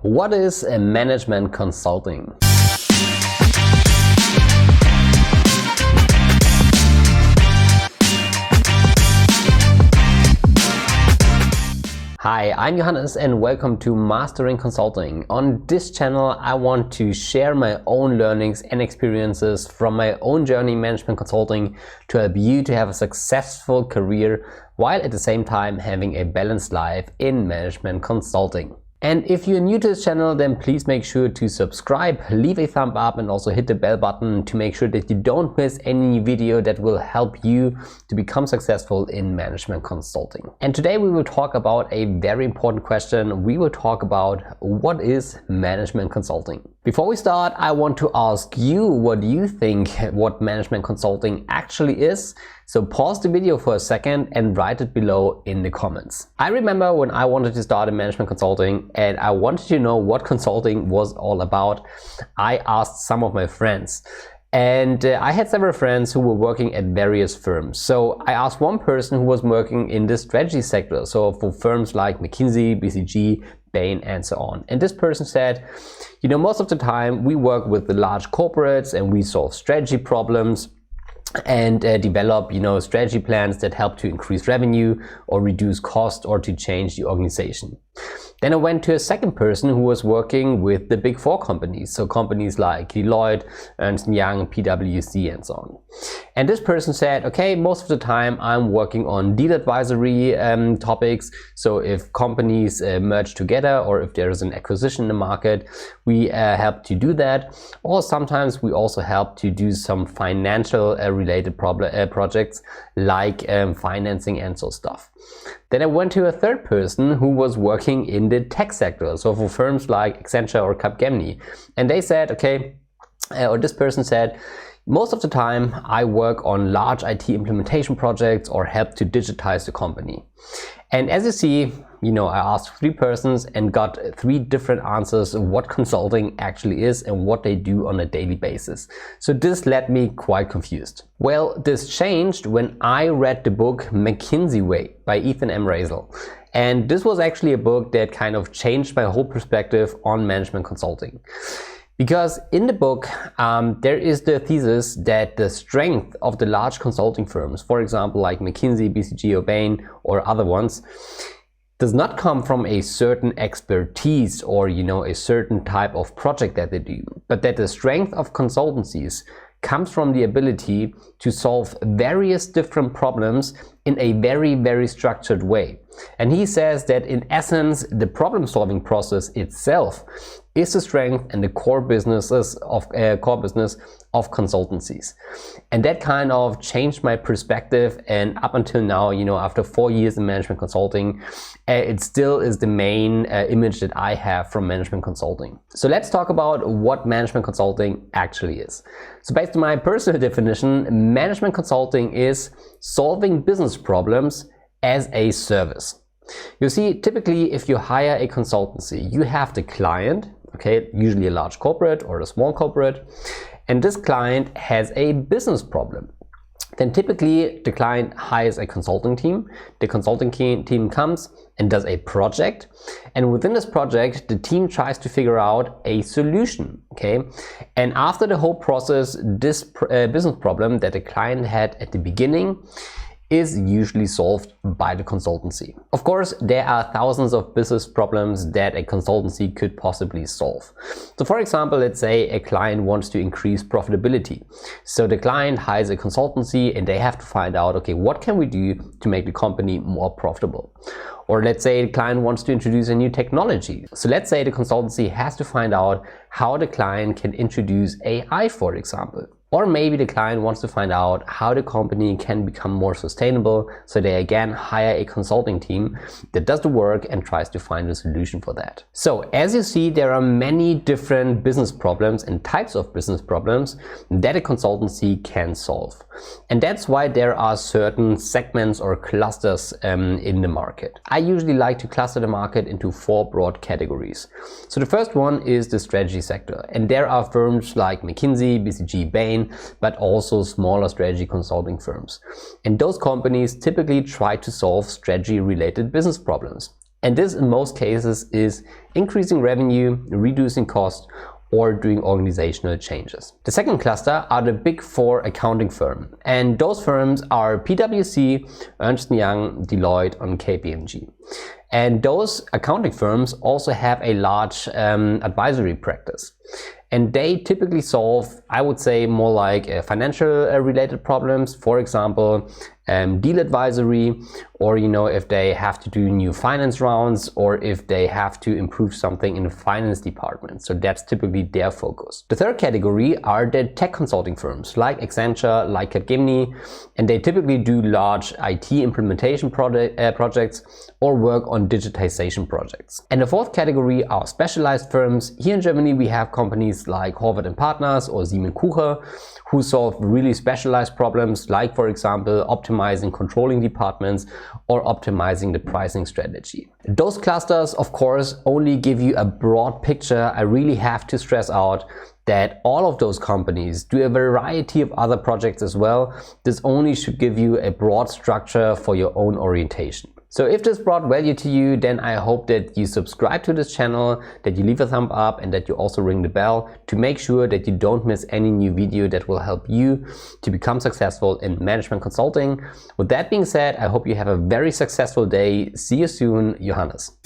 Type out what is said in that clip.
What is a management consulting? Hi, I'm Johannes and welcome to Mastering Consulting. On this channel, I want to share my own learnings and experiences from my own journey in management consulting to help you to have a successful career while at the same time having a balanced life in management consulting. And if you're new to this channel, then please make sure to subscribe, leave a thumb up and also hit the bell button to make sure that you don't miss any video that will help you to become successful in management consulting. And today we will talk about a very important question. We will talk about what is management consulting. Before we start, I want to ask you what you think what management consulting actually is. So pause the video for a second and write it below in the comments. I remember when I wanted to start in management consulting and I wanted to know what consulting was all about, I asked some of my friends. And I had several friends who were working at various firms. So I asked one person who was working in the strategy sector, so for firms like McKinsey, BCG, Bain, and so on. And this person said, you know, most of the time we work with the large corporates and we solve strategy problems and develop, strategy plans that help to increase revenue or reduce cost or to change the organization. Then I went to a second person who was working with the big four companies, so companies like Deloitte, Ernst & Young, PwC, and so on. And this person said, okay, most of the time I'm working on deal advisory topics. So if companies merge together or if there is an acquisition in the market, we help to do that. Or sometimes we also help to do some financial related projects like financing and so stuff. Then I went to a third person who was working in the tech sector, so for firms like Accenture or Capgemini. And they said, this person said, most of the time I work on large IT implementation projects or help to digitize the company. And as you see, I asked three persons and got three different answers of what consulting actually is and what they do on a daily basis. So this led me quite confused. Well, this changed when I read the book McKinsey Way by Ethan M. Razel. And this was actually a book that kind of changed my whole perspective on management consulting. Because in the book, there is the thesis that the strength of the large consulting firms, for example, like McKinsey, BCG, or Bain, or other ones, does not come from a certain expertise or, a certain type of project that they do, but that the strength of consultancies comes from the ability to solve various different problems in a very, very structured way. And he says that in essence, the problem-solving process itself is the strength and the core business of consultancies. And that kind of changed my perspective. And up until now, after 4 years in management consulting, it still is the main image that I have from management consulting. So let's talk about what management consulting actually is. So based on my personal definition, management consulting is solving business problems as a service. You see, typically if you hire a consultancy, you have the client, usually a large corporate or a small corporate, and this client has a business problem. Then typically the client hires a consulting team. The consulting team comes and does a project, and within this project the team tries to figure out a solution. And after the whole process, this business problem that the client had at the beginning is usually solved by the consultancy. Of course, there are thousands of business problems that a consultancy could possibly solve. So for example, let's say a client wants to increase profitability. So the client hires a consultancy and they have to find out, what can we do to make the company more profitable? Or let's say the client wants to introduce a new technology. So let's say the consultancy has to find out how the client can introduce AI, for example. Or maybe the client wants to find out how the company can become more sustainable, so they again hire a consulting team that does the work and tries to find a solution for that. So as you see, there are many different business problems and types of business problems that a consultancy can solve. And that's why there are certain segments or clusters in the market. I usually like to cluster the market into 4 broad categories. So the first one is the strategy sector, and there are firms like McKinsey, BCG, Bain, but also smaller strategy consulting firms. And those companies typically try to solve strategy-related business problems. And this in most cases is increasing revenue, reducing cost, or doing organizational changes. The second cluster are the big four accounting firms, and those firms are PwC, Ernst & Young, Deloitte, and KPMG. And those accounting firms also have a large advisory practice. And they typically solve, I would say, more like financial related problems. For example, deal advisory, or if they have to do new finance rounds, or if they have to improve something in the finance department. So that's typically their focus. The third category are the tech consulting firms like Accenture, like Capgemini, and they typically do large IT implementation projects or work on digitization projects. And the fourth category are specialized firms. Here in Germany we have companies like Horvath & Partners or Siemens Kucher, who solve really specialized problems like, for example, optimizing controlling departments or optimizing the pricing strategy. Those clusters, of course, only give you a broad picture. I really have to stress out that all of those companies do a variety of other projects as well. This only should give you a broad structure for your own orientation. So if this brought value to you, then I hope that you subscribe to this channel, that you leave a thumb up, and that you also ring the bell to make sure that you don't miss any new video that will help you to become successful in management consulting. With that being said, I hope you have a very successful day. See you soon, Johannes.